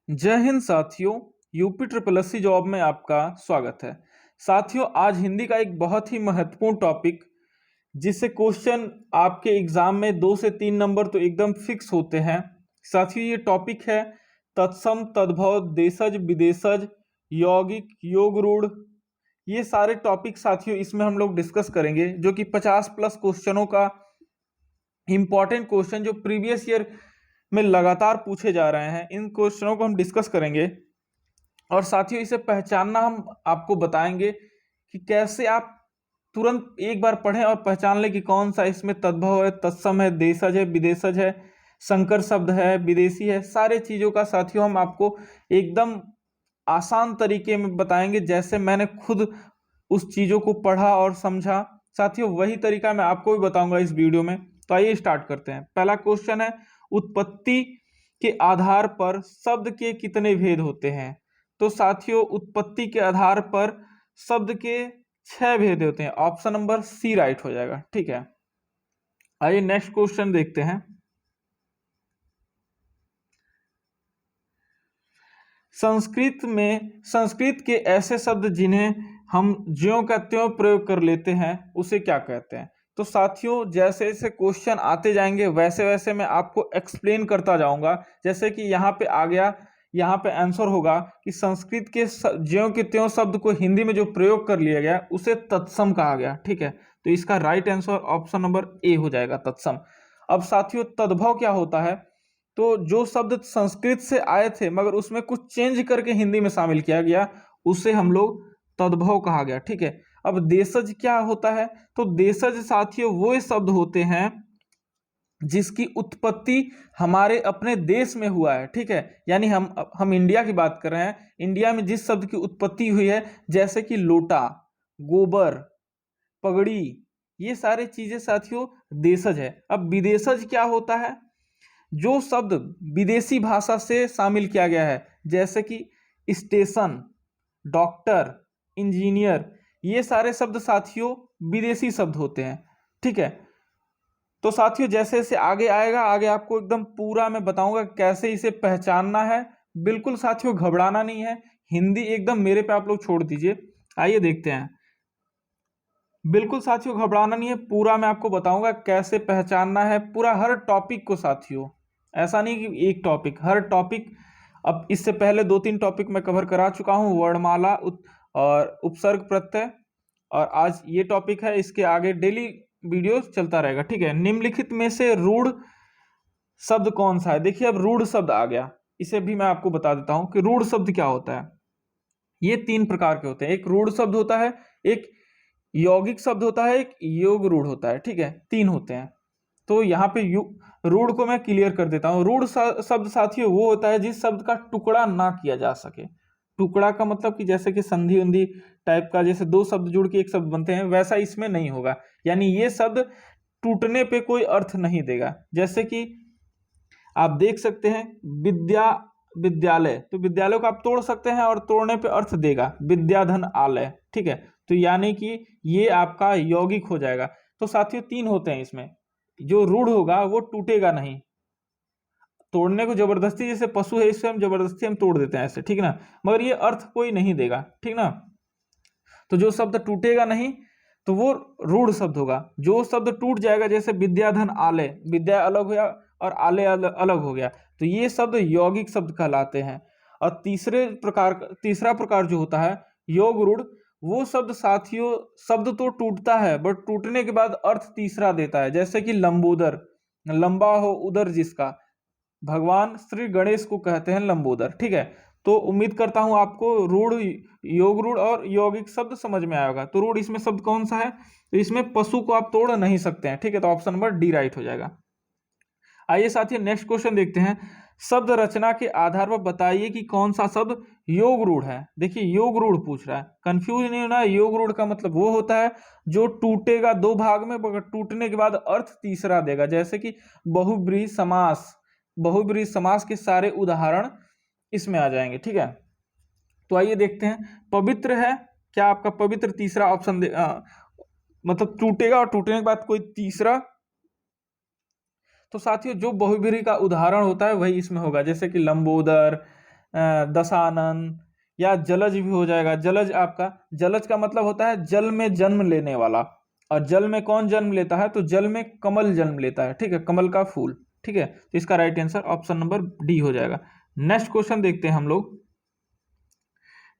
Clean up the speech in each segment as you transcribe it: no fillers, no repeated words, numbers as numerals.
जय हिंद साथियों। UP triple SC job में आपका स्वागत है। साथियों, आज हिंदी का एक बहुत ही महत्वपूर्ण टॉपिक, जिससे क्वेश्चन आपके एग्जाम में 2 से 3 नंबर तो एकदम फिक्स होते हैं। साथियों, ये टॉपिक है तत्सम, तद्भव, देशज, विदेशज, यौगिक, योग रूढ़। ये सारे टॉपिक साथियों इसमें हम लोग डिस्कस करेंगे, जो कि 50+ क्वेश्चनों का इंपॉर्टेंट क्वेश्चन जो प्रीवियस ईयर में लगातार पूछे जा रहे हैं, इन क्वेश्चनों को हम डिस्कस करेंगे। और साथियों, इसे पहचानना हम आपको बताएंगे कि कैसे आप तुरंत एक बार पढ़ें और पहचान लें कि कौन सा इसमें तद्भव है, तत्सम है, देशज है, विदेशज है, संकर शब्द है, विदेशी है। सारे चीजों का साथियों हम आपको एकदम आसान तरीके में बताएंगे, जैसे मैंने खुद उस चीजों को पढ़ा और समझा। साथियों, वही तरीका मैं आपको भी बताऊंगा इस वीडियो में। तो आइए स्टार्ट करते हैं। पहला क्वेश्चन है, उत्पत्ति के आधार पर शब्द के कितने भेद होते हैं? तो साथियों, उत्पत्ति के आधार पर शब्द के 6 भेद होते हैं। ऑप्शन नंबर सी राइट हो जाएगा। ठीक है, आइए नेक्स्ट क्वेश्चन देखते हैं। संस्कृत के ऐसे शब्द जिन्हें हम ज्यों का त्यों प्रयोग कर लेते हैं, उसे क्या कहते हैं? तो साथियों, जैसे जैसे क्वेश्चन आते जाएंगे वैसे वैसे मैं आपको एक्सप्लेन करता जाऊंगा। जैसे कि यहाँ पे आ गया, यहाँ पे आंसर होगा कि संस्कृत के ज्यों के त्यों शब्द को हिंदी में जो प्रयोग कर लिया गया उसे तत्सम कहा गया। ठीक है, तो इसका right answer option number A हो जाएगा, तत्सम। अब साथियों, तद्भव क्या होता है? तो जो शब्द संस्कृत से आए थे मगर उसमें कुछ चेंज करके हिंदी में शामिल किया गया, उसे हम लोग तद्भव कहा गया। ठीक है, अब देशज क्या होता है? तो देशज साथियों वो शब्द होते हैं जिसकी उत्पत्ति हमारे अपने देश में हुआ है। ठीक है, यानी हम इंडिया की बात कर रहे हैं। इंडिया में जिस शब्द की उत्पत्ति हुई है, जैसे कि लोटा, गोबर, पगड़ी, ये सारे चीजें साथियों देशज है। अब विदेशज क्या होता है? जो शब्द विदेशी भाषा से शामिल किया गया है, जैसे कि स्टेशन, डॉक्टर, इंजीनियर, ये सारे शब्द साथियों विदेशी शब्द होते हैं। ठीक है, तो साथियों जैसे जैसे आगे आएगा, आगे आपको एकदम पूरा मैं बताऊंगा कैसे इसे पहचानना है। बिल्कुल साथियों घबराना नहीं है, हिंदी एकदम मेरे पे आप लोग छोड़ दीजिए। आइए देखते हैं। बिल्कुल साथियों घबराना नहीं है, पूरा मैं आपको बताऊंगा कैसे पहचानना है पूरा हर टॉपिक को साथियों। ऐसा नहीं कि एक टॉपिक, हर टॉपिक। अब इससे पहले 2-3 टॉपिक मैं कवर करा चुका हूं, वर्णमाला और उपसर्ग प्रत्यय, और आज ये टॉपिक है। इसके आगे डेली वीडियो चलता रहेगा। ठीक है, निम्नलिखित में से रूढ़ शब्द कौन सा है? देखिए, अब रूढ़ शब्द आ गया, इसे भी मैं आपको बता देता हूं कि रूढ़ शब्द क्या होता है। ये 3 प्रकार के होते हैं। एक रूढ़ शब्द होता है, एक यौगिक शब्द होता है, एक योग रूढ़ होता है। ठीक है, 3 होते हैं। तो यहाँ पे रूढ़ को मैं क्लियर कर देता हूँ। रूढ़ शब्द साथियों वो होता है जिस शब्द का टुकड़ा ना किया जा सके। टुकड़ा का मतलब कि जैसे कि संधि उंधी टाइप का, जैसे 2 शब्द जुड़ के एक शब्द बनते हैं, वैसा इसमें नहीं होगा। यानी ये शब्द टूटने पे कोई अर्थ नहीं देगा। जैसे कि आप देख सकते हैं विद्या, विद्यालय, तो विद्यालय को आप तोड़ सकते हैं और तोड़ने पे अर्थ देगा विद्याधन आलय। ठीक है, तो यानी कि ये आपका यौगिक हो जाएगा। तो साथियों 3 होते हैं इसमें। जो रूढ़ होगा वो टूटेगा नहीं। तोड़ने को जबरदस्ती, जैसे पशु है इससे हम जबरदस्ती हम तोड़ देते हैं ऐसे, ठीक ना, मगर ये अर्थ कोई नहीं देगा। ठीक ना, तो जो शब्द टूटेगा नहीं तो वो रूढ़ शब्द होगा। जो शब्द टूट जाएगा, जैसे विद्याधन आलय, विद्या अलग हुआ और आलय अलग हो गया, तो ये शब्द यौगिक शब्द कहलाते हैं। और तीसरा प्रकार जो होता है योग रूढ़, वो शब्द साथियों, शब्द तो टूटता है बट टूटने के बाद अर्थ तीसरा देता है। जैसे कि लंबोदर, लंबा हो उदर जिसका, भगवान श्री गणेश को कहते हैं लंबोदर। ठीक है, तो उम्मीद करता हूं आपको रूढ़, योग रूढ़ और यौगिक शब्द समझ में आया होगा। तो रूढ़ इसमें शब्द कौन सा है? तो इसमें पशु को आप तोड़ नहीं सकते हैं। ठीक है, तो ऑप्शन नंबर डी राइट हो जाएगा। आइए साथियों नेक्स्ट क्वेश्चन देखते हैं। शब्द रचना के आधार पर बताइए कि कौन सा शब्द योग रूढ़ है। देखिए, योग रूढ़ पूछ रहा है, कंफ्यूज नहीं होना। योग रूढ़ का मतलब वो होता है जो टूटेगा 2 भाग में, मगर टूटने के बाद अर्थ तीसरा देगा। जैसे कि बहुब्रीहि समास, बहुब्रीहि समास के सारे उदाहरण इसमें आ जाएंगे। ठीक है, तो आइए देखते हैं। पवित्र है, क्या आपका पवित्र तीसरा ऑप्शन मतलब टूटेगा और टूटने के बाद कोई तीसरा? तो साथियों जो बहुब्रीहि का उदाहरण होता है वही इसमें होगा, जैसे कि लंबोदर, दशानन, या जलज भी हो जाएगा। जलज का मतलब होता है जल में जन्म लेने वाला, और जल में कौन जन्म लेता है? तो जल में कमल जन्म लेता है, ठीक है, कमल का फूल, ठीक है। तो इसका right answer option number D हो जाएगा। नेक्स्ट क्वेश्चन देखते हैं हम लोग,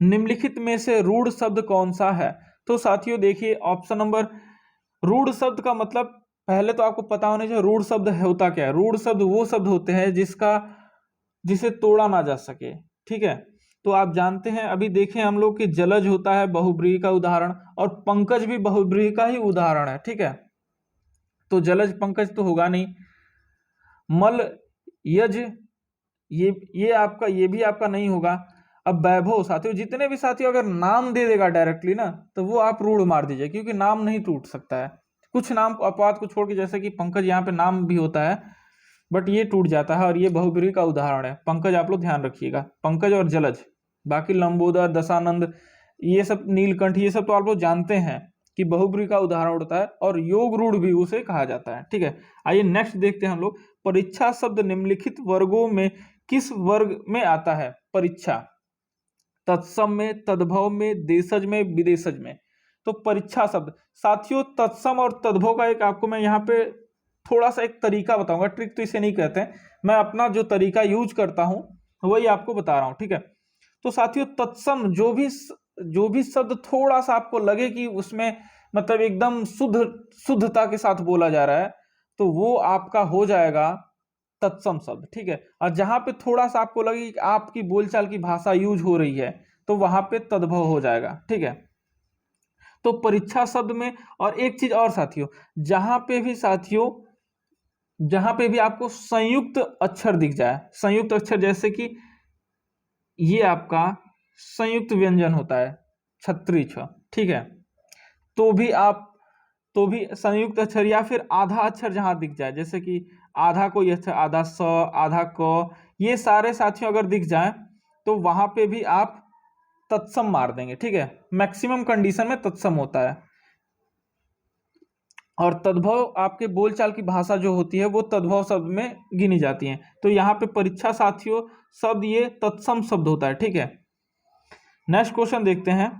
निम्नलिखित में से रूढ़ शब्द कौन सा है? तो साथियों देखिए ऑप्शन नंबर, रूढ़ शब्द का मतलब पहले तो आपको पता होना चाहिए रूढ़ शब्द होता क्या है। रूढ़ शब्द वो शब्द होते हैं जिसे तोड़ा ना जा सके, ठीक है। तो आप जानते हैं, अभी देखें हम लोग कि जलज होता है बहुव्रीहि का उदाहरण, और पंकज भी बहुव्रीहि का ही उदाहरण है, ठीक है। तो जलज पंकज तो होगा नहीं। मल, यज, ये भी आपका नहीं होगा। अब वैभव, साथियों जितने भी साथियों अगर नाम दे देगा डायरेक्टली ना, तो वो आप रूढ़ मार दीजिए, क्योंकि नाम नहीं टूट सकता है। कुछ नाम अपवाद को छोड़ के, जैसे कि पंकज यहाँ पे नाम भी होता है बट ये टूट जाता है, और ये बहुव्रीहि का उदाहरण है। पंकज आप लोग ध्यान रखिएगा, पंकज और जलज। बाकी लंबोदर, दशानंद, ये सब, नीलकंठ, ये सब तो आप लोग जानते हैं कि बहुव्रीहि का उदाहरण होता है, और योग रूढ़ भी उसे कहा जाता है, ठीक है। आइए नेक्स्ट देखते हैं हम लोग, परीक्षा शब्द निम्नलिखित वर्गों में किस वर्ग में आता है? परीक्षा, तत्सम में, तद्भव में, देशज में, विदेशज में। तो परीक्षा शब्द साथियों, तत्सम और तद्भव का एक आपको मैं यहाँ पे थोड़ा सा एक तरीका बताऊंगा, ट्रिक तो इसे नहीं कहते हैं, मैं अपना जो तरीका यूज करता हूं वही आपको बता रहा हूं, ठीक है। तो साथियों तत्सम, जो भी शब्द थोड़ा सा आपको लगे कि उसमें मतलब एकदम शुद्धता के साथ बोला जा रहा है, तो वो आपका हो जाएगा तत्सम शब्द, ठीक है। और जहां पे थोड़ा सा आपको लगे कि आपकी बोलचाल की भाषा यूज हो रही है, तो वहां पे तद्भव हो जाएगा, ठीक है। तो परीक्षा शब्द में, और एक चीज और साथियों, जहां पे भी आपको संयुक्त अक्षर दिख जाए, संयुक्त अक्षर जैसे कि ये आपका संयुक्त व्यंजन होता है छत्री छ, ठीक है, तो भी संयुक्त अक्षर, या फिर आधा अक्षर जहां दिख जाए, जैसे कि आधा कोई अक्षर, आधा स, आधा क, ये सारे साथियों अगर दिख जाए तो वहां पे भी आप तत्सम मार देंगे, ठीक है। मैक्सिमम कंडीशन में तत्सम होता है। और तद्भव आपके बोलचाल की भाषा जो होती है वो तद्भव शब्द में गिनी जाती है। तो यहाँ पे परीक्षा साथियों शब्द ये तत्सम शब्द होता है, ठीक है। नेक्स्ट क्वेश्चन देखते हैं,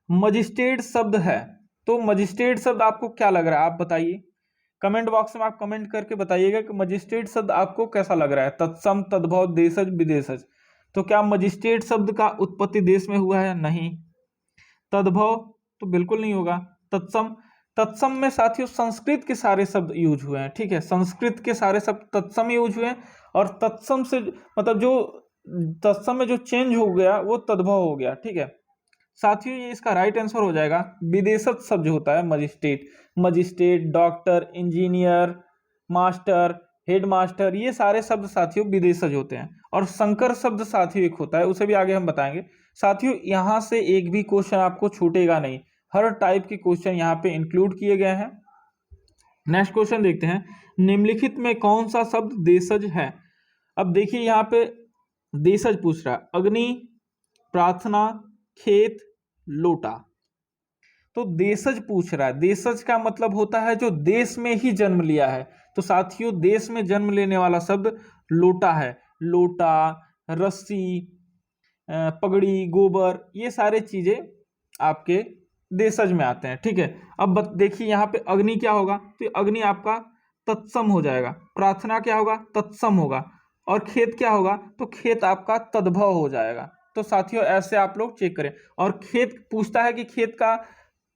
मजिस्ट्रेट शब्द है, तो मजिस्ट्रेट शब्द आपको क्या लग रहा है, आप बताइए कमेंट बॉक्स में, आप कमेंट करके बताइएगा कि मजिस्ट्रेट शब्द आपको कैसा लग रहा है, तत्सम, तद्भव, देशज, विदेशज। तो क्या मजिस्ट्रेट शब्द का उत्पत्ति देश में हुआ है? नहीं। तद्भव तो बिल्कुल नहीं होगा। तत्सम में साथियों संस्कृत के सारे शब्द यूज हुए हैं, ठीक है, संस्कृत के सारे शब्द तत्सम यूज हुए हैं, और तत्सम से मतलब जो तत्सम में जो चेंज हो गया वो तद्भव हो गया, ठीक है। साथियों ये इसका राइट आंसर हो जाएगा विदेशज शब्द जो होता है, magistrate, doctor, engineer, master, headmaster, ये सारे शब्द साथियों विदेशज होते हैं। और संकर शब्द साथियों एक होता है, उसे भी आगे हम बताएंगे। साथियों यहां से एक भी क्वेश्चन आपको छूटेगा नहीं, हर टाइप के क्वेश्चन यहाँ पे इंक्लूड किए गए हैं। नेक्स्ट क्वेश्चन देखते हैं, निम्नलिखित में कौन सा शब्द देशज है? अब देखिए यहाँ पे देशज पूछ रहा है, अग्नि, प्रार्थना, खेत, लोटा। तो देशज पूछ रहा है, देशज का मतलब होता है जो देश में ही जन्म लिया है। तो साथियों देश में जन्म लेने वाला शब्द लोटा है। लोटा, रस्सी, पगड़ी, गोबर, ये सारे चीजें आपके देशज में आते हैं, ठीक है। अब देखिए यहाँ पे अग्नि क्या होगा, तो अग्नि आपका तत्सम हो जाएगा। प्रार्थना क्या होगा, तत्सम होगा। और खेत क्या होगा, तो खेत आपका तद्भव हो जाएगा। तो साथियों ऐसे आप लोग चेक करें। और खेत पूछता है कि खेत का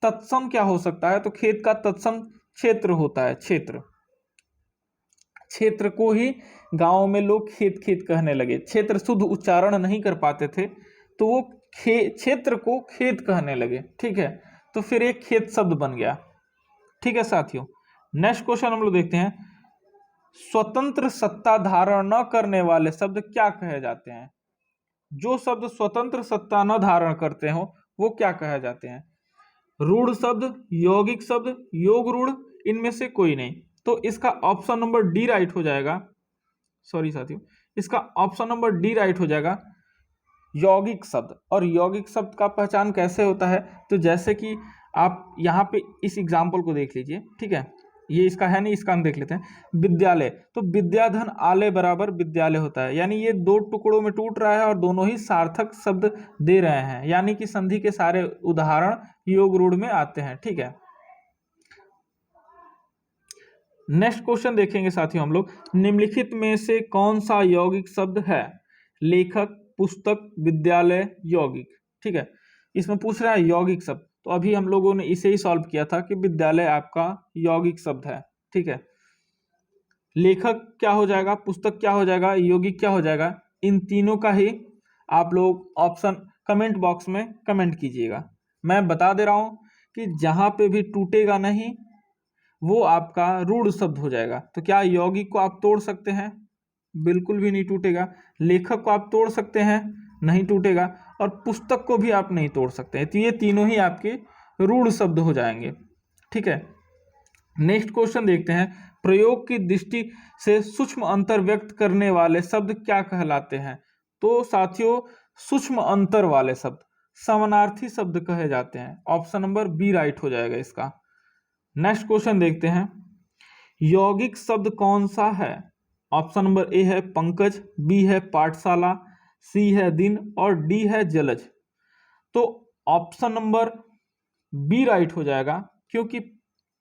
तत्सम क्या हो सकता है, तो खेत का तत्सम क्षेत्र होता है, क्षेत्र। क्षेत्र को ही गांव में लोग खेत खेत कहने लगे, क्षेत्र शुद्ध उच्चारण नहीं कर पाते थे, तो वो क्षेत्र को खेत कहने लगे, ठीक है। तो फिर एक खेत शब्द बन गया, ठीक है साथियों। नेक्स्ट क्वेश्चन हम लोग देखते हैं, स्वतंत्र सत्ता धारण न करने वाले शब्द क्या कहे जाते हैं? जो शब्द स्वतंत्र सत्ता न धारण करते हो वो क्या कहे जाते हैं? रूढ़ शब्द, यौगिक शब्द, योग रूढ़, इनमें से कोई नहीं। तो इसका ऑप्शन नंबर डी राइट हो जाएगा। सॉरी साथियों, इसका ऑप्शन नंबर डी राइट हो जाएगा, यौगिक शब्द। और यौगिक शब्द का पहचान कैसे होता है, तो जैसे कि आप यहाँ पे इस एग्जाम्पल को देख लीजिए, ठीक है। ये इसका है नहीं, इसका हम देख लेते हैं। विद्यालय, तो विद्याधन आलय बराबर विद्यालय होता है, यानी ये दो टुकड़ों में टूट रहा है और दोनों ही सार्थक शब्द दे रहे हैं, यानी कि संधि के सारे उदाहरण योग रूढ़ में आते हैं। ठीक है, नेक्स्ट क्वेश्चन देखेंगे साथियों हम लोग, निम्नलिखित में से कौन सा यौगिक शब्द है? लेखक, पुस्तक, विद्यालय, यौगिक। ठीक है, इसमें पूछ रहा है यौगिक शब्द, तो अभी हम लोगों ने इसे ही सॉल्व किया था कि विद्यालय आपका यौगिक शब्द है। ठीक है, लेखक क्या हो जाएगा, पुस्तक क्या हो जाएगा, यौगिक क्या हो जाएगा, इन तीनों का ही आप लोग ऑप्शन कमेंट बॉक्स में कमेंट कीजिएगा। मैं बता दे रहा हूं कि जहां पे भी टूटेगा नहीं वो आपका रूढ़ शब्द हो जाएगा। तो क्या यौगिक को आप तोड़ सकते हैं? बिल्कुल भी नहीं टूटेगा। लेखक को आप तोड़ सकते हैं? नहीं टूटेगा। और पुस्तक को भी आप नहीं तोड़ सकते हैं। तो ये तीनों ही आपके रूढ़ शब्द हो जाएंगे। ठीक है, नेक्स्ट क्वेश्चन देखते हैं, प्रयोग की दृष्टि से सूक्ष्म अंतर व्यक्त करने वाले शब्द क्या कहलाते हैं? तो साथियों, सूक्ष्म अंतर वाले शब्द समानार्थी शब्द कहे जाते हैं। ऑप्शन नंबर बी राइट हो जाएगा इसका। नेक्स्ट क्वेश्चन देखते हैं, यौगिक शब्द कौन सा है? ऑप्शन नंबर ए है पंकज, बी है पाठशाला, सी है दिन और डी है जलज। तो ऑप्शन नंबर बी राइट हो जाएगा, क्योंकि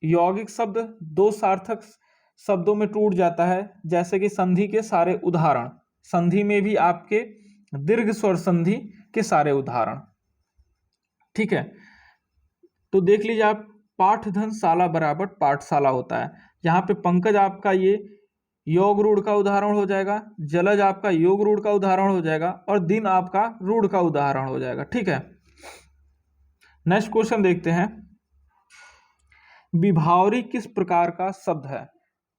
यौगिक शब्द दो सार्थक शब्दों में टूट जाता है, जैसे कि संधि के सारे उदाहरण। संधि में भी आपके दीर्घ स्वर संधि के सारे उदाहरण। ठीक है, तो देख लीजिए आप, पाठधन शाला बराबर पाठशाला होता है। यहाँ पे पंकज आपका ये योग रूढ़ का उदाहरण हो जाएगा, जलज आपका योग रूढ़ का उदाहरण हो जाएगा और दिन आपका रूढ़ का उदाहरण हो जाएगा। ठीक है, नेक्स्ट क्वेश्चन देखते हैं, विभावरी किस प्रकार का शब्द है?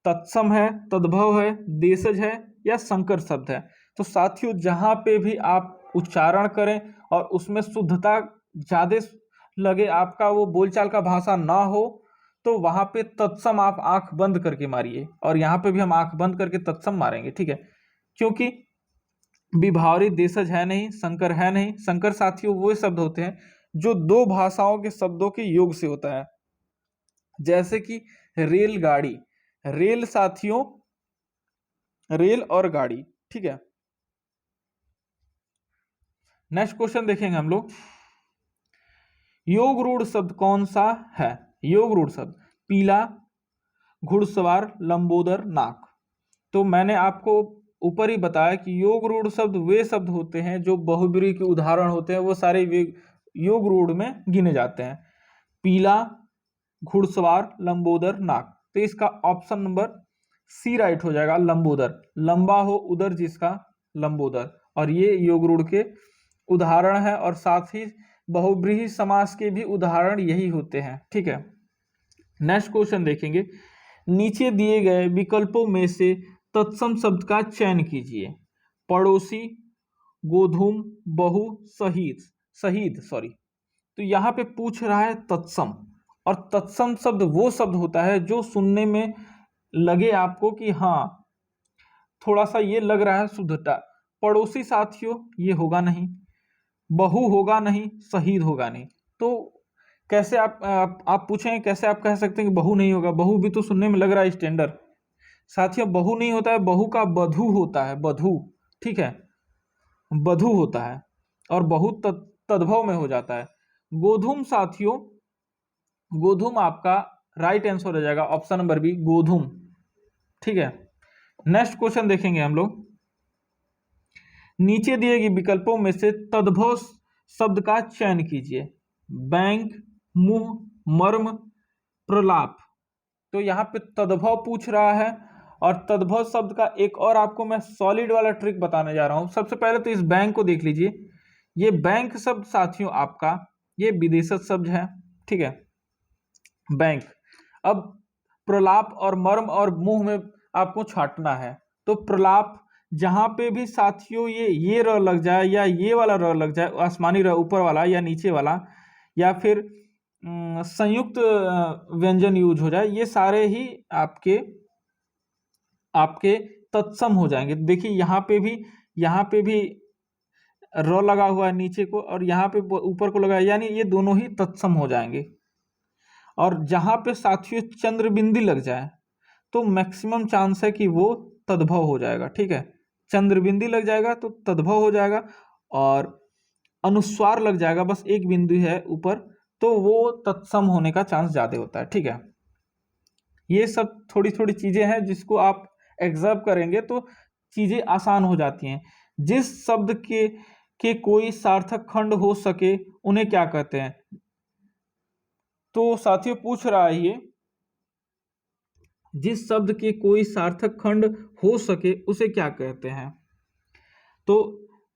तत्सम है, तद्भव है, देशज है या संकर शब्द है? तो साथियों, जहां पे भी आप उच्चारण करें और उसमें शुद्धता ज्यादा लगे, आपका वो बोलचाल का भाषा ना हो, तो वहां पे तत्सम आप आंख बंद करके मारिए, और यहाँ पे भी हम आंख बंद करके तत्सम मारेंगे। ठीक है, क्योंकि विभावरी देशज है नहीं, संकर है नहीं। संकर साथियों वो शब्द होते हैं जो दो भाषाओं के शब्दों के योग से होता है, जैसे कि रेलगाड़ी, रेल साथियों, रेल और गाड़ी। ठीक है, नेक्स्ट क्वेश्चन देखेंगे हम लोग, योग रूढ़ शब्द कौन सा है? योग रूढ़ शब्द पीला, घुड़सवार, लंबोदर, नाक। तो मैंने आपको ऊपर ही बताया कि योग रूढ़ शब्द वे शब्द होते हैं जो बहुब्रीहि के उदाहरण होते हैं, वो सारे योग रूढ़ में गिने जाते हैं। पीला, घुड़सवार, लंबोदर, नाक। तो इसका ऑप्शन नंबर सी राइट हो जाएगा, लंबोदर। लंबा हो उदर जिसका, लंबोदर। और ये योग रूढ़ के उदाहरण है, और साथ ही बहुब्रीहि समास के भी उदाहरण यही होते हैं। ठीक है, नेक्स्ट क्वेश्चन देखेंगे, नीचे दिए गए विकल्पों में से तत्सम शब्द का चयन कीजिए। पड़ोसी, गोधूम, बहु, शहीद सॉरी। तो यहाँ पे पूछ रहा है तत्सम, और तत्सम शब्द वो शब्द होता है जो सुनने में लगे आपको कि हाँ थोड़ा सा ये लग रहा है शुद्धता। पड़ोसी साथियों ये होगा नहीं, बहु होगा नहीं, शहीद होगा नहीं। तो कैसे आप पूछें कैसे आप कह सकते हैं कि बहु नहीं होगा? बहु भी तो सुनने में लग रहा है स्टैंडर्ड। साथियों बहु नहीं होता है, बहु का बधु होता है, बधु। ठीक है, बधु होता है, और बहु तद्भव में हो जाता है। गोधूम साथियों, गोधूम आपका राइट आंसर हो जाएगा, ऑप्शन नंबर बी, गोधूम। ठीक है, नेक्स्ट क्वेश्चन देखेंगे हम लोग, नीचे दिए गए विकल्पों में से तद्भव शब्द का चयन कीजिए। बैंक, मुंह, मर्म, प्रलाप। तो यहाँ पे तद्भव पूछ रहा है, और तद्भव शब्द का एक और आपको मैं सॉलिड वाला ट्रिक बताने जा रहा हूं। सबसे पहले तो इस बैंक को देख लीजिए, ये बैंक शब्द साथियों आपका ये विदेशज शब्द है। ठीक है, बैंक। अब प्रलाप और मर्म और मुंह में आपको छाटना है, तो प्रलाप जहां पे भी साथियों ये र लग जाए, या ये वाला र लग जाए, आसमानी र ऊपर वाला या नीचे वाला, या फिर संयुक्त व्यंजन यूज हो जाए, ये सारे ही आपके तत्सम हो जाएंगे। देखिए यहाँ पे भी र लगा हुआ है नीचे को, और यहाँ पे ऊपर को लगा है, यानी ये दोनों ही तत्सम हो जाएंगे। और जहां पे साथियों चंद्र बिंदी लग जाए तो मैक्सिमम चांस है कि वो तद्भव हो जाएगा। ठीक है, चंद्र बिंदी लग जाएगा तो तद्भव हो जाएगा, और अनुस्वार लग जाएगा, बस एक बिंदु है ऊपर, तो वो तत्सम होने का चांस ज्यादा होता है। ठीक है, ये सब थोड़ी थोड़ी चीजें हैं जिसको आप एग्जर्व करेंगे तो चीजें आसान हो जाती हैं। जिस शब्द के कोई सार्थक खंड हो सके उन्हें क्या कहते हैं? तो साथियों पूछ रहा है ये, जिस शब्द के कोई सार्थक खंड हो सके उसे क्या कहते हैं? तो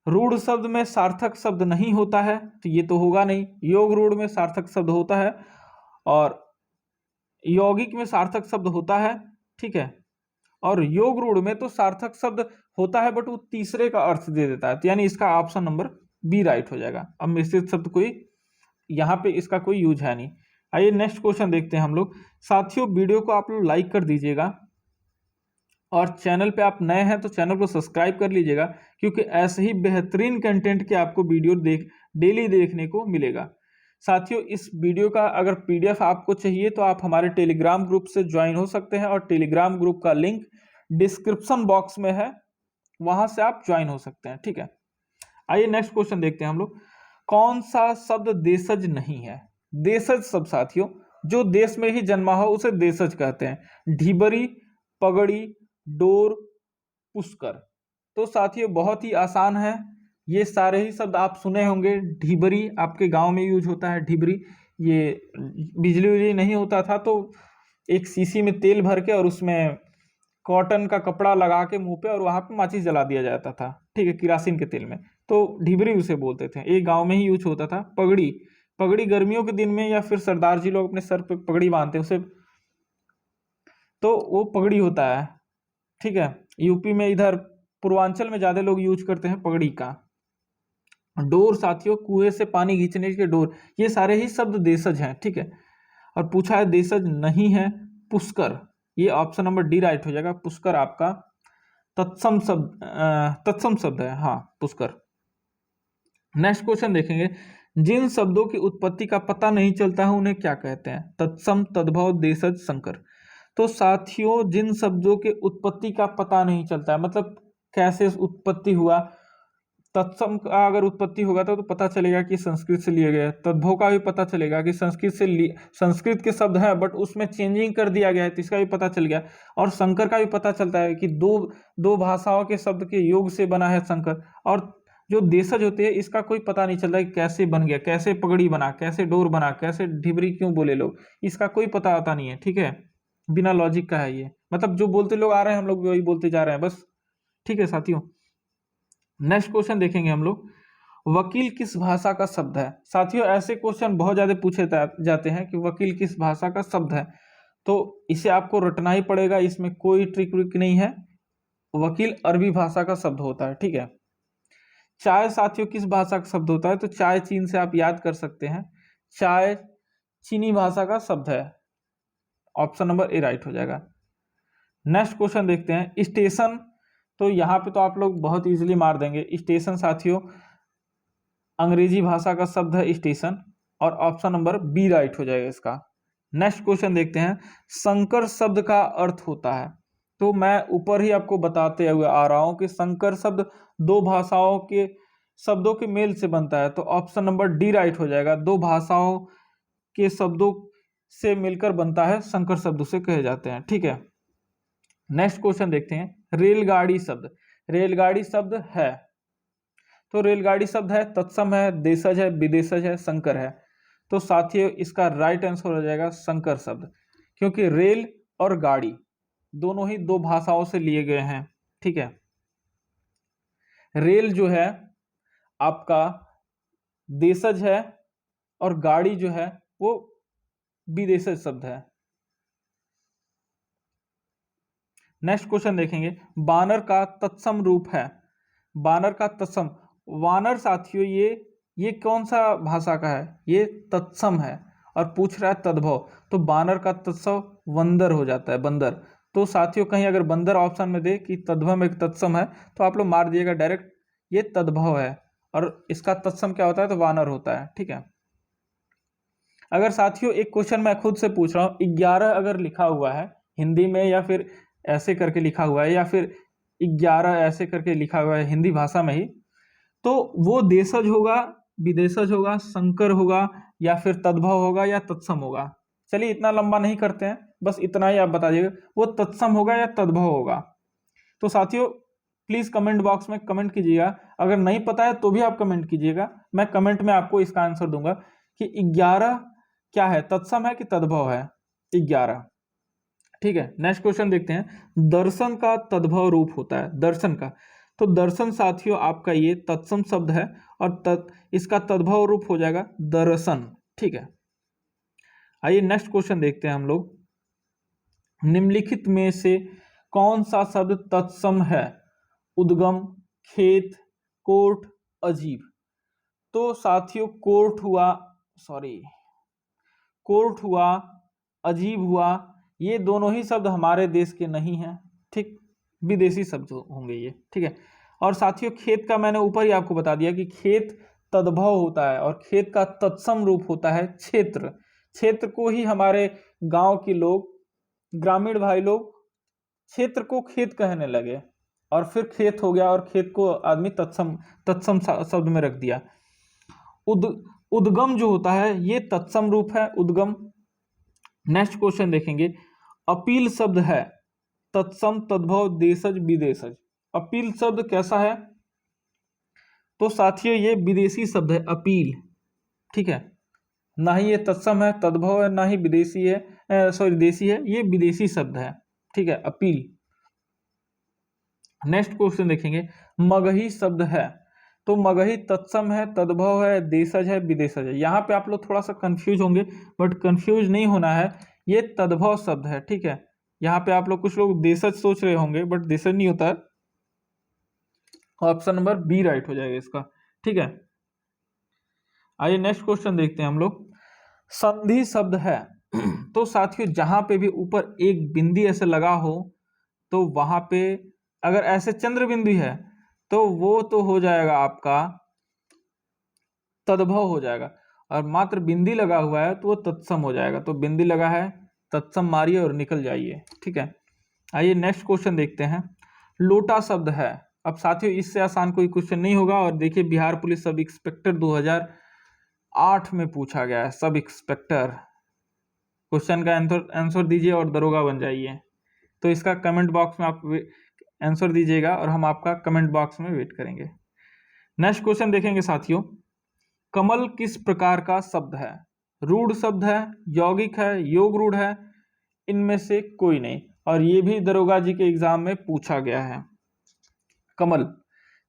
रूढ़ शब्द में सार्थक शब्द नहीं होता है, तो ये तो होगा नहीं। योग रूढ़ में सार्थक शब्द होता है, और यौगिक में सार्थक शब्द होता है। ठीक है, और योग रूढ़ में तो सार्थक शब्द होता है बट वो तीसरे का अर्थ दे देता है, तो यानी इसका ऑप्शन नंबर बी राइट हो जाएगा। अब मिश्रित शब्द कोई यहाँ पे इसका कोई यूज है नहीं। आइए नेक्स्ट क्वेश्चन देखते हैं हम लोग। साथियों वीडियो को आप लोग लाइक कर दीजिएगा, और चैनल पे आप नए हैं तो चैनल को सब्सक्राइब कर लीजिएगा, क्योंकि ऐसे ही बेहतरीन कंटेंट के आपको वीडियो डेली देखने को मिलेगा। साथियों इस वीडियो का अगर पीडीएफ आपको चाहिए तो आप हमारे टेलीग्राम ग्रुप से ज्वाइन हो सकते हैं, और टेलीग्राम ग्रुप का लिंक डिस्क्रिप्शन बॉक्स में है, वहां से आप ज्वाइन हो सकते हैं। ठीक है, आइए नेक्स्ट क्वेश्चन देखते हैं हम लोग। कौन सा शब्द देशज नहीं है? देशज शब्द साथियों जो देश में ही जन्मा हो उसे देशज कहते हैं। ढिबरी, पगड़ी, डोर, पुष्कर। तो साथियों बहुत ही आसान है, ये सारे ही शब्द आप सुने होंगे। ढिबरी आपके गांव में यूज होता है। ढिबरी, ये बिजली उजली नहीं होता था तो एक शीशी में तेल भर के और उसमें कॉटन का कपड़ा लगा के मुंह पे और वहां पे माचिस जला दिया जाता था। ठीक है, किरासिन के तेल में, तो ढिबरी उसे बोलते थे। एक गांव में ही यूज होता था। पगड़ी, पगड़ी गर्मियों के दिन में या फिर सरदार जी लोग अपने सर पे पगड़ी बांधते उसे, तो वो पगड़ी होता है। ठीक है, यूपी में इधर पूर्वांचल में ज्यादा लोग यूज करते हैं पगड़ी का। डोर साथियों कुएं से पानी खींचने के डोर। ये सारे ही शब्द देशज हैं। ठीक है, और पूछा है देशज नहीं है पुष्कर, ये ऑप्शन नंबर डी राइट हो जाएगा। पुष्कर आपका तत्सम शब्द है। हाँ, पुष्कर। नेक्स्ट क्वेश्चन देखेंगे। जिन शब्दों की उत्पत्ति का पता नहीं चलता है उन्हें क्या कहते हैं? तत्सम, तद्भव, देशज, संकर। तो साथियों जिन शब्दों के उत्पत्ति का पता नहीं चलता है, मतलब कैसे उत्पत्ति हुआ, तत्सम का अगर उत्पत्ति होगा तो पता चलेगा कि संस्कृत से लिए गए। तद्भव का भी पता चलेगा कि संस्कृत के शब्द है बट उसमें चेंजिंग कर दिया गया है, तो इसका भी पता चल गया। और संकर का भी पता चलता है कि दो भाषाओं के शब्द के योग से बना है संकर। और जो देशज होते हैं इसका कोई पता नहीं चलता कि कैसे बन गया, कैसे पगड़ी बना, कैसे डोर बना, कैसे ढिबरी क्यों बोले लोग, इसका कोई पता होता नहीं है। ठीक है, बिना लॉजिक का है ये, मतलब जो बोलते लोग आ रहे हैं हम लोग वही बोलते जा रहे हैं बस। ठीक है साथियों, नेक्स्ट क्वेश्चन देखेंगे हम लोग। वकील किस भाषा का शब्द है? साथियों ऐसे क्वेश्चन बहुत ज्यादा पूछे जाते हैं कि वकील किस भाषा का शब्द है, तो इसे आपको रटना ही पड़ेगा, इसमें कोई ट्रिक व्रिक नहीं है। वकील अरबी भाषा का शब्द होता है। ठीक है, चाय साथियों किस भाषा का शब्द होता है? तो चाय चीन से आप याद कर सकते हैं, चाय चीनी भाषा का शब्द है। ऑप्शन नंबर ए राइट हो जाएगा। नेक्स्ट क्वेश्चन देखते हैं। स्टेशन, तो यहाँ पे तो आप लोग बहुत इजीली मार देंगे। स्टेशन साथियों अंग्रेजी भाषा का शब्द है स्टेशन, और ऑप्शन नंबर बी राइट हो जाएगा इसका। नेक्स्ट क्वेश्चन देखते हैं। संकर शब्द का अर्थ होता है, तो मैं ऊपर ही आपको बताते हुए आ रहा हूं कि संकर शब्द दो भाषाओं के शब्दों के मेल से बनता है, तो ऑप्शन नंबर डी राइट हो जाएगा। दो भाषाओं के शब्दों से मिलकर बनता है, संकर शब्द उसे कहे जाते हैं। ठीक है, नेक्स्ट क्वेश्चन देखते हैं। रेलगाड़ी शब्द, रेलगाड़ी शब्द है, तो रेलगाड़ी शब्द है, तत्सम है, देशज है, विदेशज है, संकर है। तो साथियों इसका राइट आंसर हो जाएगा संकर शब्द, क्योंकि रेल और गाड़ी दोनों ही दो भाषाओं से लिए गए हैं। ठीक है, रेल जो है आपका देशज है और गाड़ी जो है वो विदेशज शब्द है। नेक्स्ट क्वेश्चन देखेंगे। बानर का तत्सम रूप है, बानर का तत्सम, वानर साथियों ये कौन सा भाषा का है? ये तत्सम है, और पूछ रहा है तद्भव, तो बानर का तत्सम बंदर हो जाता है, बंदर। तो साथियों कहीं अगर बंदर ऑप्शन में दे कि तद्भव में एक तत्सम है, तो आप लोग मार दिएगा डायरेक्ट, ये तद्भव है, और इसका तत्सम क्या होता है? तो वानर होता है। ठीक है, अगर साथियों एक क्वेश्चन मैं खुद से पूछ रहा हूँ, 11 अगर लिखा हुआ है हिंदी में या फिर ऐसे करके लिखा हुआ है या फिर 11 ऐसे करके लिखा हुआ है हिंदी भाषा में ही, तो वो देशज होगा, विदेशज होगा, संकर होगा या फिर तद्भव होगा या तत्सम होगा। चलिए इतना लंबा नहीं करते हैं, बस इतना ही आप बता दीजिएगा वो तत्सम होगा या तद्भव होगा। तो साथियों प्लीज कमेंट बॉक्स में कमेंट कीजिएगा, अगर नहीं पता है तो भी आप कमेंट कीजिएगा, मैं कमेंट में आपको इसका आंसर दूंगा कि 11 क्या है, तत्सम है कि तद्भव है 11। ठीक है, नेक्स्ट क्वेश्चन देखते हैं। दर्शन का तद्भव रूप होता है, दर्शन का, तो दर्शन साथियों आपका ये तत्सम शब्द है और इसका तद्भव रूप हो जाएगा दर्शन। ठीक है, आइए नेक्स्ट क्वेश्चन देखते हैं हम लोग। निम्नलिखित में से कौन सा शब्द तत्सम है? उद्गम, खेत, कोर्ट, अजीब। तो साथियों कोर्ट हुआ, अजीब हुआ, ये दोनों ही शब्द हमारे देश के नहीं हैं, ठीक, विदेशी शब्द होंगे ये। ठीक है, और साथियों खेत का मैंने ऊपर ही आपको बता दिया कि खेत तद्भव होता है और खेत का तत्सम रूप होता है क्षेत्र। क्षेत्र को ही हमारे गांव के लोग, ग्रामीण भाई लोग क्षेत्र को खेत कहने लगे और फिर खेत हो गया और खेत को आदमी तत्सम शब्द में रख दिया। उद्गम जो होता है ये तत्सम रूप है, उद्गम। नेक्स्ट क्वेश्चन देखेंगे। अपील शब्द है तत्सम, तद्भव, देशज, विदेशज। अपील शब्द कैसा है? तो साथियों ये विदेशी शब्द है अपील। ठीक है, ना ही ये तत्सम है, तद्भव है, ना ही विदेशी है, देशी है, ये विदेशी शब्द है। ठीक है, अपील। नेक्स्ट क्वेश्चन देखेंगे। मगही शब्द है, तो मगही तत्सम है, तद्भव है, देशज है, विदेशज है। यहाँ पे आप लोग थोड़ा सा कंफ्यूज होंगे, बट कंफ्यूज नहीं होना है, ये तद्भव शब्द है। ठीक है, यहाँ पे आप लोग कुछ लोग देशज सोच रहे होंगे, बट देशज नहीं होता है। ऑप्शन नंबर बी राइट हो जाएगा इसका। ठीक है, आइए नेक्स्ट क्वेश्चन देखते हैं हम लोग। संधि शब्द है, तो साथियों जहां पे भी ऊपर एक बिंदी ऐसे लगा हो तो वहां पे अगर ऐसे चंद्र बिंदु है तो वो तो हो जाएगा आपका तद्भव हो जाएगा, और मात्र बिंदी लगा हुआ है तो वो तत्सम हो जाएगा। तो बिंदी लगा है, तत्सम मारिए और निकल जाइए। ठीक है, आइए नेक्स्ट क्वेश्चन देखते हैं। लोटा शब्द है, अब साथियों इससे आसान कोई क्वेश्चन नहीं होगा, और देखिए बिहार पुलिस सब इंस्पेक्टर 2008 में पूछा गया है, सब इंस्पेक्टर। क्वेश्चन का आंसर दीजिए और दरोगा बन जाइए। तो इसका कमेंट बॉक्स में आप आंसर दीजिएगा और हम आपका कमेंट बॉक्स में वेट करेंगे। नेक्स्ट क्वेश्चन देखेंगे साथियों। कमल किस प्रकार का शब्द है? रूढ़ शब्द है, यौगिक है, योग रूढ़ है, इनमें से कोई नहीं, और ये भी दरोगा जी के एग्जाम में पूछा गया है। कमल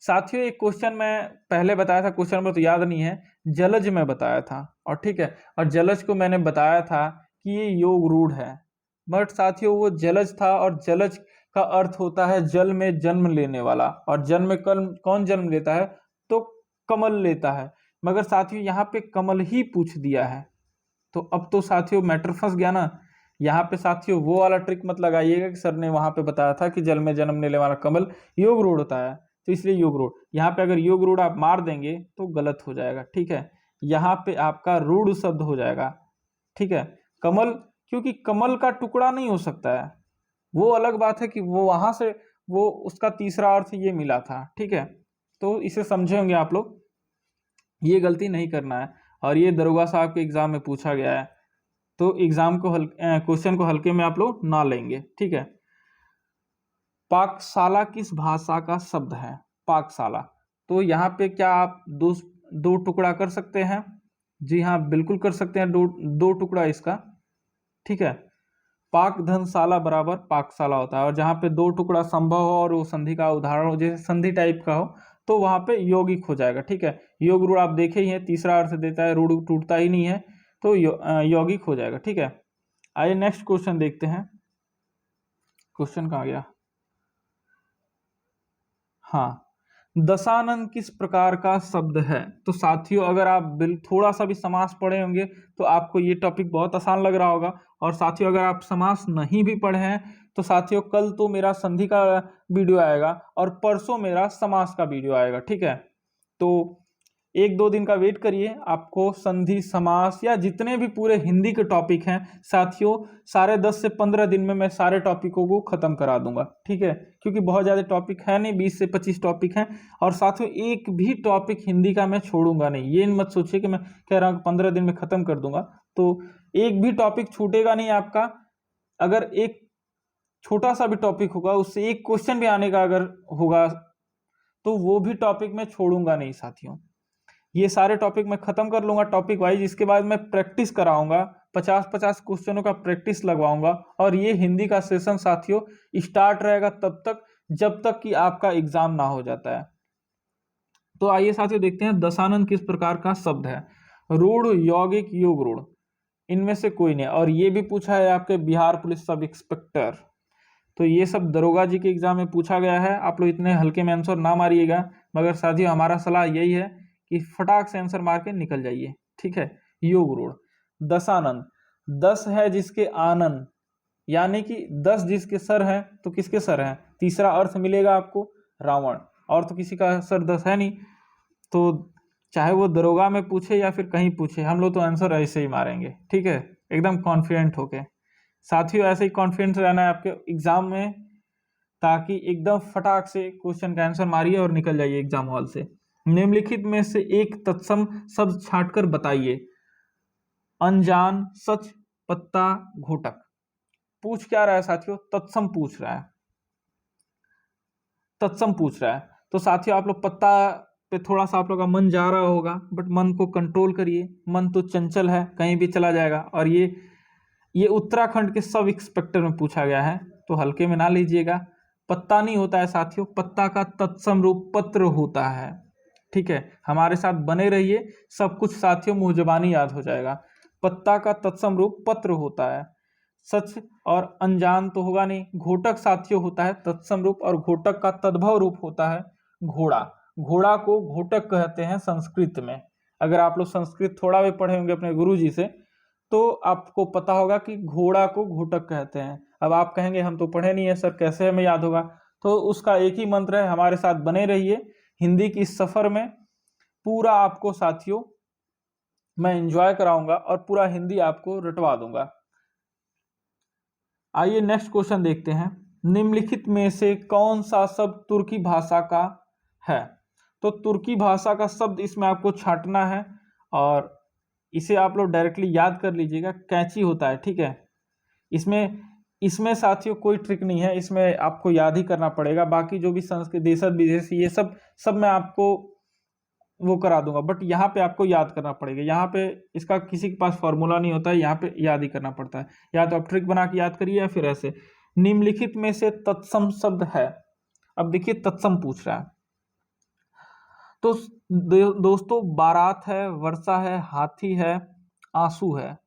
साथियों एक क्वेश्चन मैं पहले बताया था, क्वेश्चन में तो याद नहीं है, जलज में बताया था, और ठीक है, और जलज को मैंने बताया था कि ये योग रूढ़ है, बट साथियों वो जलज था, और जलज का अर्थ होता है जल में जन्म लेने वाला, और जन्म में कौन जन्म लेता है? तो कमल लेता है। मगर साथियों यहाँ पे कमल ही पूछ दिया है, तो अब तो साथियों मैटर फंस गया ना। यहाँ पे साथियों वो वाला ट्रिक मत लगाइएगा कि सर ने वहां पे बताया था कि जल में जन्म लेने वाला कमल योग रूढ़ होता है, तो इसलिए योग रूढ़। यहाँ पे अगर योग रूढ़ आप मार देंगे तो गलत हो जाएगा। ठीक है, यहाँ पे आपका रूढ़ शब्द हो जाएगा। ठीक है, कमल, क्योंकि कमल का टुकड़ा नहीं हो सकता है, वो अलग बात है कि वो वहां से वो उसका तीसरा अर्थ ये मिला था। ठीक है, तो इसे समझे होंगे आप लोग, ये गलती नहीं करना है, और ये दरोगा साहब के एग्जाम में पूछा गया है, तो एग्जाम को क्वेश्चन को हल्के में आप लोग ना लेंगे। ठीक है, पाकशाला किस भाषा का शब्द है? पाकशाला, तो यहाँ पे क्या आप दो टुकड़ा कर सकते हैं? जी हाँ, बिल्कुल कर सकते हैं, दो टुकड़ा इसका। ठीक है, पाक धनशाला बराबर पाकशाला होता है, और जहाँ पे दो टुकड़ा संभव हो और वो संधि का उदाहरण हो, जैसे संधि टाइप का हो, तो वहां पे यौगिक हो जाएगा। ठीक है, योग रूढ़ आप देखे ही हैं, तीसरा अर्थ देता है, रूढ़ टूटता ही नहीं है, तो यौगिक हो जाएगा। ठीक है, आइए नेक्स्ट क्वेश्चन देखते हैं। क्वेश्चन कहाँ गया? हाँ, दशानन किस प्रकार का शब्द है? तो साथियों अगर आप थोड़ा सा भी समास पढ़े होंगे तो आपको ये टॉपिक बहुत आसान लग रहा होगा, और साथियों अगर आप समास नहीं भी पढ़े हैं तो साथियों कल तो मेरा संधि का वीडियो आएगा और परसों मेरा समास का वीडियो आएगा। ठीक है, तो 1-2 दिन का वेट करिए, आपको संधि समास या जितने भी पूरे हिंदी के टॉपिक हैं साथियों, सारे 10 से 15 दिन में मैं सारे टॉपिकों को खत्म करा दूंगा, ठीक है। क्योंकि बहुत ज़्यादा टॉपिक है नहीं, 20 से 25 टॉपिक हैं। और साथियों एक भी टॉपिक हिंदी का मैं छोड़ूंगा नहीं, ये मत सोचिए कि मैं कह रहा हूँ 15 दिन में खत्म कर दूंगा, तो एक भी टॉपिक छूटेगा नहीं आपका। अगर एक छोटा सा भी टॉपिक होगा, उससे एक क्वेश्चन भी आने का अगर होगा, तो वो भी टॉपिक मैं छोड़ूंगा नहीं साथियों। ये सारे टॉपिक मैं खत्म कर लूंगा टॉपिक वाइज। इसके बाद मैं प्रैक्टिस कराऊंगा, 50-50 क्वेश्चनों का प्रैक्टिस लगवाऊंगा। और ये हिंदी का सेशन साथियों स्टार्ट रहेगा तब तक जब तक कि आपका एग्जाम ना हो जाता है। तो आइए साथियों देखते हैं दशानन किस प्रकार का शब्द है। रूढ़, यौगिक, योग रूढ़, इनमें से कोई नहीं। और ये भी पूछा है आपके बिहार पुलिस सब इंस्पेक्टर, तो ये सब दरोगा जी के एग्जाम में पूछा गया है। आप लोग इतने हल्के में आंसर ना मारिएगा, मगर साथियों हमारा सलाह यही है कि फटाक से आंसर मार के निकल जाइए, ठीक है। योग रूढ़, दशानन, 10 है जिसके आनन, यानी कि 10 जिसके सर हैं तो किसके सर हैं, तीसरा अर्थ मिलेगा आपको रावण, और तो किसी का सर 10 है नहीं। तो चाहे वो दरोगा में पूछे या फिर कहीं पूछे, हम लोग तो आंसर ऐसे ही मारेंगे, ठीक है, एकदम कॉन्फिडेंट होके। साथियों ऐसे ही कॉन्फिडेंस रहना है आपके एग्जाम में, ताकि एकदम फटाक से क्वेश्चन का आंसर मारिए और निकल जाइए एग्जाम हॉल से। निम्नलिखित में से एक तत्सम शब्द छांटकर बताइए। अनजान, सच, पत्ता, घोटक। पूछ क्या रहा है साथियों, तत्सम पूछ रहा है, तत्सम पूछ रहा है। तो साथियों आप लोग पत्ता पे थोड़ा सा आप लोग का मन जा रहा होगा, बट मन को कंट्रोल करिए, मन तो चंचल है, कहीं भी चला जाएगा। और ये उत्तराखंड के सब इंस्पेक्टर में पूछा गया है, तो हल्के में ना लीजिएगा। पत्ता नहीं होता है साथियों, पत्ता का तत्सम रूप पत्र होता है, ठीक है। हमारे साथ बने रहिए, सब कुछ साथियों मुंह जबानी याद हो जाएगा। पत्ता का तत्सम रूप पत्र होता है। सच और अनजान तो होगा नहीं। घोटक साथियों होता है तत्सम रूप, और घोटक का तद्भव रूप होता है घोड़ा। घोड़ा को घोटक कहते हैं संस्कृत में। अगर आप लोग संस्कृत थोड़ा भी पढ़े होंगे अपने गुरुजी से, तो आपको पता होगा कि घोड़ा को घोटक कहते हैं। अब आप कहेंगे हम तो पढ़े नहीं है सर, कैसे हमें याद होगा। तो उसका एक ही मंत्र है, हमारे साथ बने रहिए। हिंदी की इस सफर में पूरा आपको साथियों मैं एंजॉय कराऊंगा और पूरा हिंदी आपको रटवा दूंगा। आइए नेक्स्ट क्वेश्चन देखते हैं। निम्नलिखित में से कौन सा शब्द तुर्की भाषा का है। तो तुर्की भाषा का शब्द इसमें आपको छांटना है, और इसे आप लोग डायरेक्टली याद कर लीजिएगा। कैंची होता है, ठीक है। इसमें साथियों कोई ट्रिक नहीं है, इसमें आपको याद ही करना पड़ेगा। बाकी जो भी संस्कृत, देशज विदेशी, ये सब मैं आपको वो करा दूंगा, बट यहाँ पे आपको याद करना पड़ेगा। यहाँ पे इसका किसी के पास फॉर्मूला नहीं होता है, यहाँ पे याद ही करना पड़ता है। या तो आप ट्रिक बना के याद करिए, या फिर ऐसे। निम्नलिखित में से तत्सम शब्द है। अब देखिए तत्सम पूछ रहा है, तो दोस्तों बारात है, वर्षा है, हाथी है, आंसू है।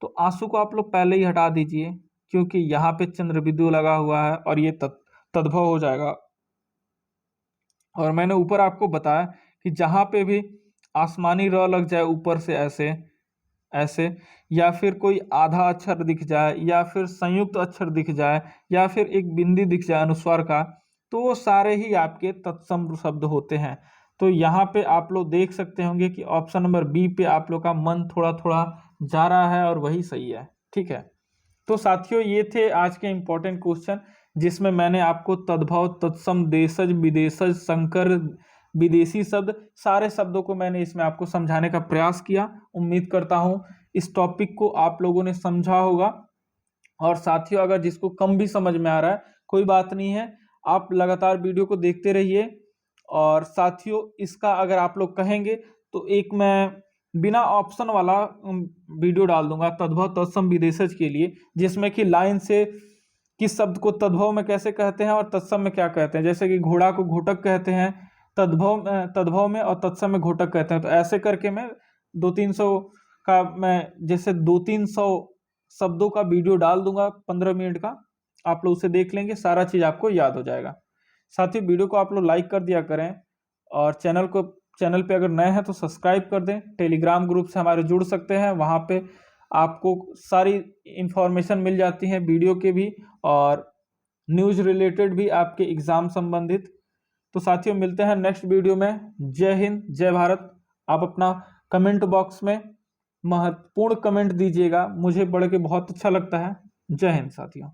तो आंसू को आप लोग पहले ही हटा दीजिए, क्योंकि यहाँ पे चंद्रबिंदु लगा हुआ है और ये तद्भव हो जाएगा। और मैंने ऊपर आपको बताया कि जहाँ पे भी आसमानी र लग जाए ऊपर से ऐसे ऐसे, या फिर कोई आधा अक्षर दिख जाए, या फिर संयुक्त अक्षर दिख जाए, या फिर एक बिंदी दिख जाए अनुस्वार का, तो वो सारे ही आपके तत्सम शब्द होते हैं। तो यहाँ पे आप लोग देख सकते होंगे कि ऑप्शन नंबर बी पे आप लोग का मन थोड़ा थोड़ा जा रहा है, और वही सही है, ठीक है। तो साथियों ये थे आज के इंपॉर्टेंट क्वेश्चन, जिसमें मैंने आपको तद्भव, तत्सम, देशज, विदेशज, संकर, विदेशी शब्द, सारे शब्दों को मैंने इसमें आपको समझाने का प्रयास किया। उम्मीद करता हूं इस टॉपिक को आप लोगों ने समझा होगा। और साथियों अगर जिसको कम भी समझ में आ रहा है, कोई बात नहीं है, आप लगातार वीडियो को देखते रहिए। और साथियों इसका अगर आप लोग कहेंगे तो एक मैं बिना ऑप्शन वाला वीडियो डाल दूंगा तद्भव, तत्सम, विदेशज के लिए, जिसमें कि लाइन से किस शब्द को तद्भव में कैसे कहते हैं और तत्सम में क्या कहते हैं। जैसे कि घोड़ा को घोटक कहते हैं तद्भव में, और तत्सम में घोटक कहते हैं। तो ऐसे करके मैं 200-300 का, मैं जैसे 200-300 शब्दों का वीडियो डाल दूंगा 15 मिनट का, आप लोग उसे देख लेंगे, सारा चीज आपको याद हो जाएगा। साथ ही वीडियो को आप लोग लाइक कर दिया करें, और चैनल पे अगर नए हैं तो सब्सक्राइब कर दें। टेलीग्राम ग्रुप से हमारे जुड़ सकते हैं, वहाँ पे आपको सारी इंफॉर्मेशन मिल जाती है, वीडियो के भी और न्यूज़ रिलेटेड भी, आपके एग्जाम संबंधित। तो साथियों मिलते हैं नेक्स्ट वीडियो में। जय हिंद, जय भारत, आप अपना कमेंट बॉक्स में महत्वपूर्ण कमेंट दीजिएगा, मुझे पढ़ के बहुत अच्छा लगता है। जय हिंद साथियों।